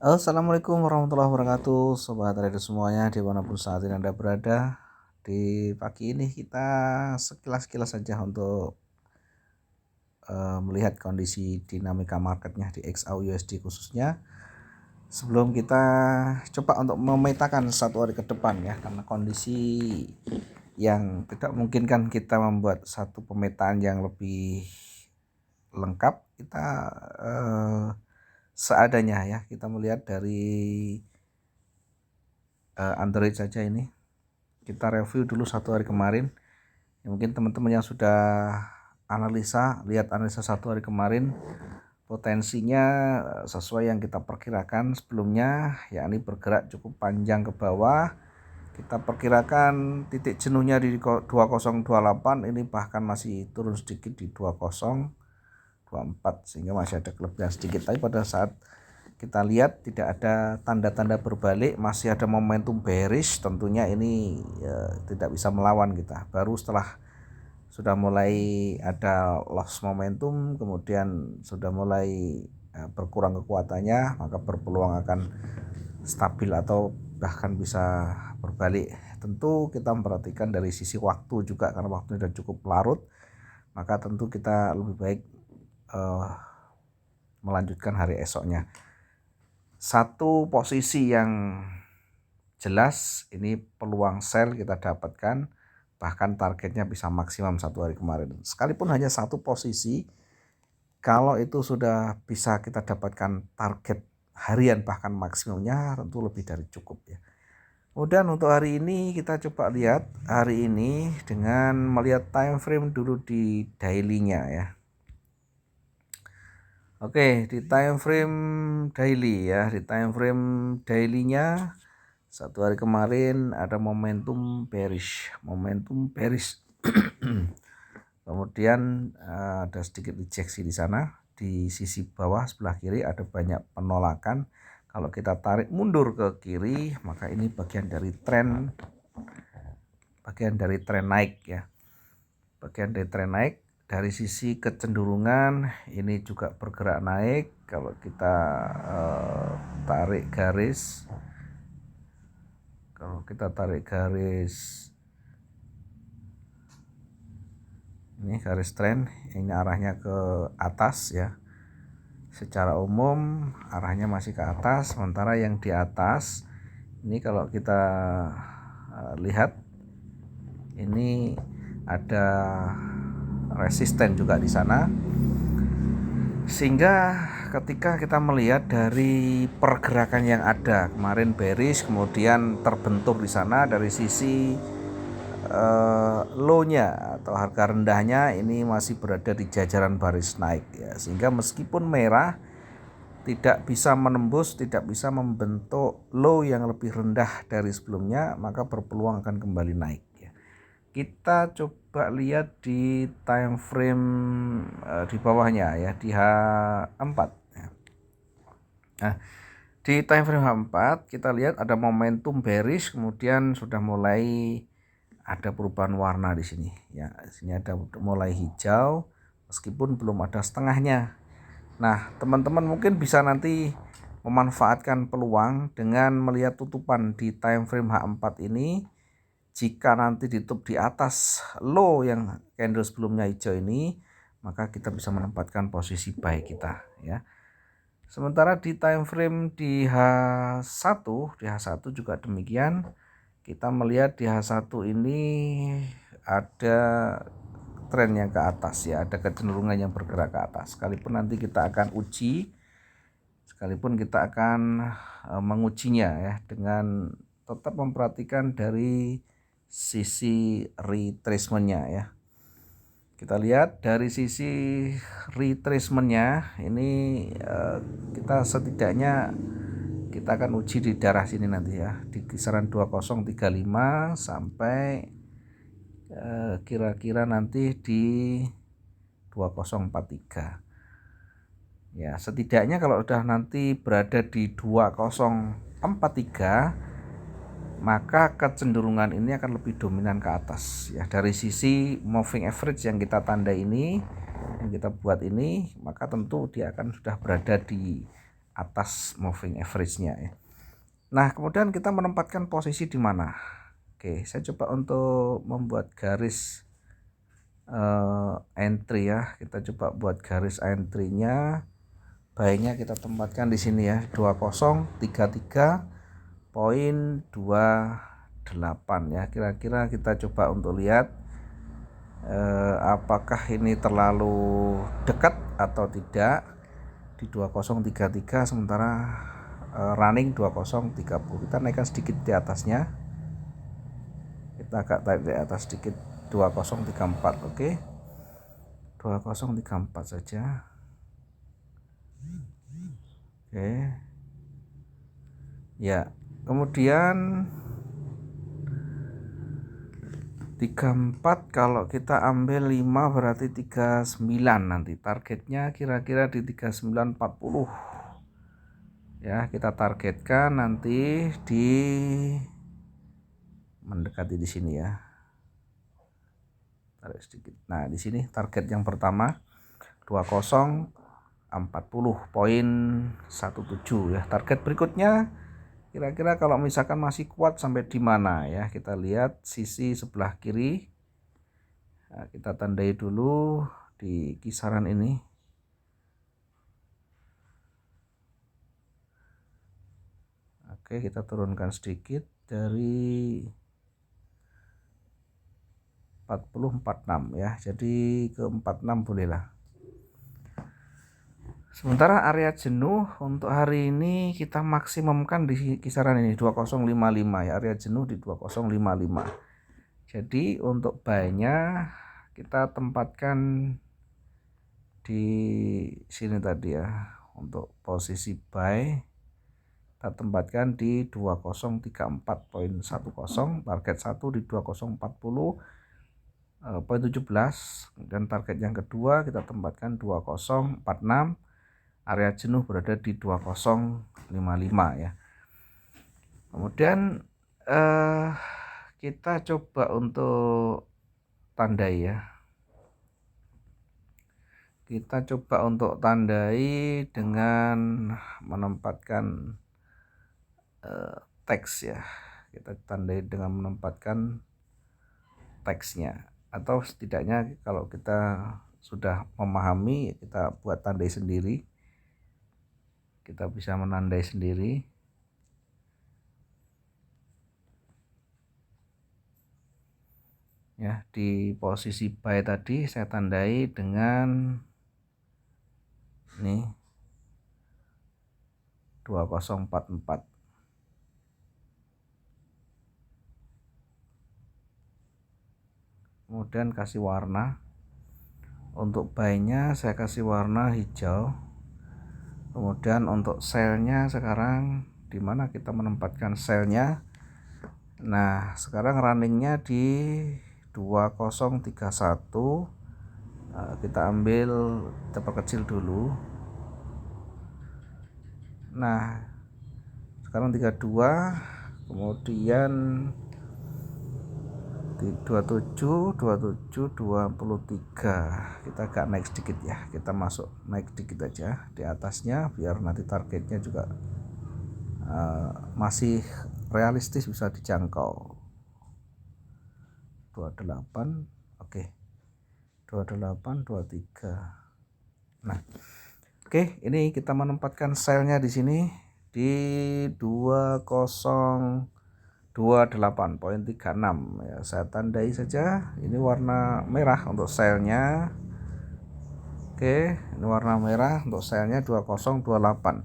Assalamualaikum warahmatullahi wabarakatuh, sobat trader semuanya dimanapun saat ini Anda berada. Di pagi ini kita sekilas saja untuk melihat kondisi dinamika marketnya di XAUUSD khususnya. Sebelum kita coba untuk memetakan satu hari ke depan ya, karena kondisi yang tidak memungkinkan kita membuat satu pemetaan yang lebih lengkap, kita seadanya ya. Kita melihat dari Android saja ini. Kita review dulu satu hari kemarin. Ya, mungkin teman-teman yang sudah lihat analisa satu hari kemarin, potensinya sesuai yang kita perkirakan sebelumnya, yakni bergerak cukup panjang ke bawah. Kita perkirakan titik jenuhnya di 2028, ini bahkan masih turun sedikit di 2024, sehingga masih ada kelebihan sedikit. Tapi pada saat kita lihat tidak ada tanda-tanda berbalik, masih ada momentum bearish, tentunya ini tidak bisa melawan kita. Baru setelah sudah mulai ada loss momentum, kemudian sudah mulai berkurang kekuatannya, maka berpeluang akan stabil atau bahkan bisa berbalik. Tentu kita memperhatikan dari sisi waktu juga, karena waktunya sudah cukup larut, maka tentu kita lebih baik melanjutkan hari esoknya. Satu posisi yang jelas ini peluang sell kita dapatkan, bahkan targetnya bisa maksimum satu hari kemarin. Sekalipun hanya satu posisi, kalau itu sudah bisa kita dapatkan target harian bahkan maksimumnya, tentu lebih dari cukup ya. Kemudian untuk hari ini kita coba lihat hari ini dengan melihat time frame dulu di daily-nya ya. Oke, di time frame daily ya, di time frame daily-nya satu hari kemarin ada momentum bearish. Kemudian ada sedikit rejeksi di sana. Di sisi bawah sebelah kiri ada banyak penolakan. Kalau kita tarik mundur ke kiri, maka ini bagian dari tren naik ya. Bagian dari tren naik. Dari sisi kecenderungan ini juga bergerak naik. Kalau kita tarik garis, ini garis tren, ini arahnya ke atas ya. Secara umum arahnya masih ke atas, sementara yang di atas ini kalau kita lihat ini ada resisten juga di sana, sehingga ketika kita melihat dari pergerakan yang ada kemarin bearish, kemudian terbentur di sana dari sisi low-nya atau harga rendahnya ini masih berada di jajaran baris naik ya, sehingga meskipun merah tidak bisa menembus, tidak bisa membentuk low yang lebih rendah dari sebelumnya, maka berpeluang akan kembali naik ya. Kita coba lihat di time frame di bawahnya ya, di H4 ya. Nah, di time frame H4 kita lihat ada momentum bearish, kemudian sudah mulai ada perubahan warna di sini ya. Di sini ada mulai hijau meskipun belum ada setengahnya. Nah, teman-teman mungkin bisa nanti memanfaatkan peluang dengan melihat tutupan di time frame H4 ini. Jika nanti ditutup di atas low yang candle sebelumnya hijau ini, maka kita bisa menempatkan posisi buy kita ya. Sementara di time frame di H1 juga demikian. Kita melihat di H1 ini ada tren yang ke atas ya, ada kecenderungan yang bergerak ke atas. Sekalipun nanti kita akan mengujinya ya dengan tetap memperhatikan dari sisi retracement-nya ya. Kita lihat dari sisi retracement-nya ini kita setidaknya kita akan uji di daerah sini nanti ya, di kisaran 2035 sampai kira-kira nanti di 2043 ya. Setidaknya kalau udah nanti berada di 2043, maka kecenderungan ini akan lebih dominan ke atas ya. Dari sisi moving average yang kita tanda ini, yang kita buat ini, maka tentu dia akan sudah berada di atas moving average-nya ya. Nah, kemudian kita menempatkan posisi di mana? Oke, saya coba untuk membuat garis entry ya. Kita coba buat garis entry-nya. Buy-nya kita tempatkan di sini ya, 2033.28 ya. Kira-kira kita coba untuk lihat apakah ini terlalu dekat atau tidak di 2033, sementara running 2030. Kita naikkan sedikit di atasnya, kita agak tarik di atas sedikit, 2034. Oke, 2034 saja. Oke ya, kemudian 34 kalau kita ambil 5 berarti 39, nanti targetnya kira-kira di 39.40 ya. Kita targetkan nanti di mendekati di sini ya, tarik sedikit. Nah, di sini target yang pertama 20.40.17 ya. Target berikutnya kira-kira kalau misalkan masih kuat sampai di mana ya, kita lihat sisi sebelah kiri. Nah, kita tandai dulu di kisaran ini. Oke, kita turunkan sedikit dari 40.46 ya, jadi ke 46 bolehlah. Sementara area jenuh untuk hari ini kita maksimumkan di kisaran ini 2055 ya, area jenuh di 2055. Jadi untuk buy-nya kita tempatkan di sini tadi ya. Untuk posisi buy kita tempatkan di 2034.10, target 1 di 2040.17, dan target yang kedua kita tempatkan 2046. Area jenuh berada di 2055 ya. Kemudian kita coba untuk tandai ya. Kita coba untuk tandai dengan menempatkan teks ya. Kita tandai dengan menempatkan teksnya, atau setidaknya kalau kita sudah memahami kita buat tandai sendiri. Kita bisa menandai sendiri. Ya, di posisi buy tadi saya tandai dengan nih 2044. Kemudian kasih warna. Untuk buy-nya saya kasih warna hijau. Kemudian untuk sell-nya sekarang di mana kita menempatkan sell-nya. Nah, sekarang running-nya di 2031. Kita ambil, kita perkecil dulu. Nah, sekarang 32, kemudian di 27, 23. Kita agak naik sedikit ya, kita masuk naik sedikit aja di atasnya biar nanti targetnya juga masih realistis, bisa dijangkau. 28, oke. 28, 23. Nah, oke, ini kita menempatkan sell-nya di sini di 2028.36 ya. Saya tandai saja, ini warna merah untuk sell-nya. Oke, ini warna merah untuk sell-nya 2028.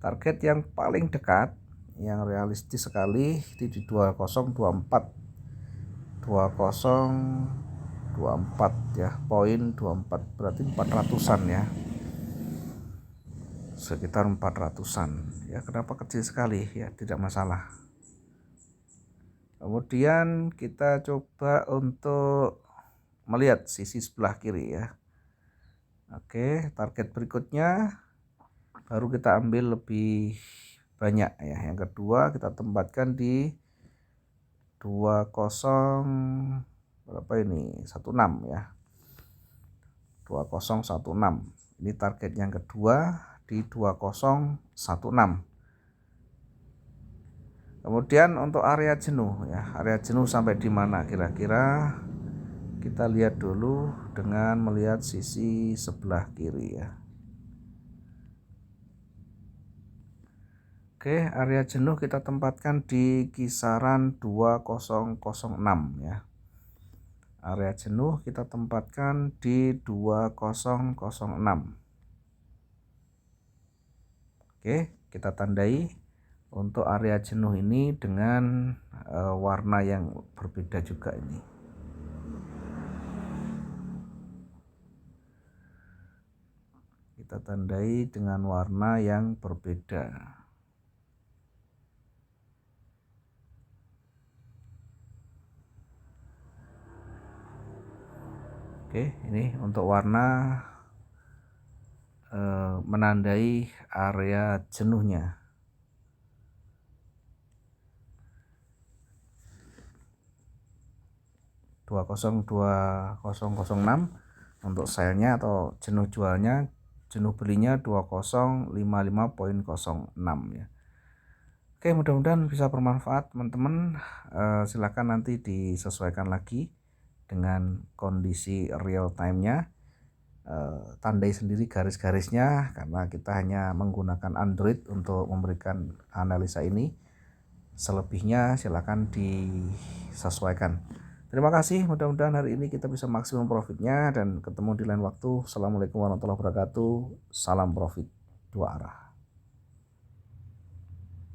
Target yang paling dekat, yang realistis sekali di 2024. 2024 ya, poin 24 berarti 400-an ya. Sekitar 400-an ya. Kenapa kecil sekali ya, tidak masalah. Kemudian kita coba untuk melihat sisi sebelah kiri ya. Oke, target berikutnya baru kita ambil lebih banyak ya. Yang kedua kita tempatkan di 20 berapa ini, 16 ya. 2016. Ini target yang kedua di 2016. Kemudian untuk area jenuh ya, area jenuh sampai di mana kira-kira? Kita lihat dulu dengan melihat sisi sebelah kiri ya. Oke, area jenuh kita tempatkan di kisaran 2006 ya. Area jenuh kita tempatkan di 2006. Oke, kita tandai untuk area jenuh ini dengan warna yang berbeda juga ini. Kita tandai dengan warna yang berbeda. Oke, ini untuk warna menandai area jenuhnya. (202006) untuk selnya atau jenuh jualnya, jenuh belinya 2055.06 ya. Oke, mudah-mudahan bisa bermanfaat teman-teman. Silakan nanti disesuaikan lagi dengan kondisi real time-nya. Tandai sendiri garis-garisnya karena kita hanya menggunakan Android untuk memberikan analisa ini. Selebihnya silakan disesuaikan. Terima kasih, mudah-mudahan hari ini kita bisa maksimum profitnya dan ketemu di lain waktu. Assalamualaikum warahmatullahi wabarakatuh. Salam profit dua arah.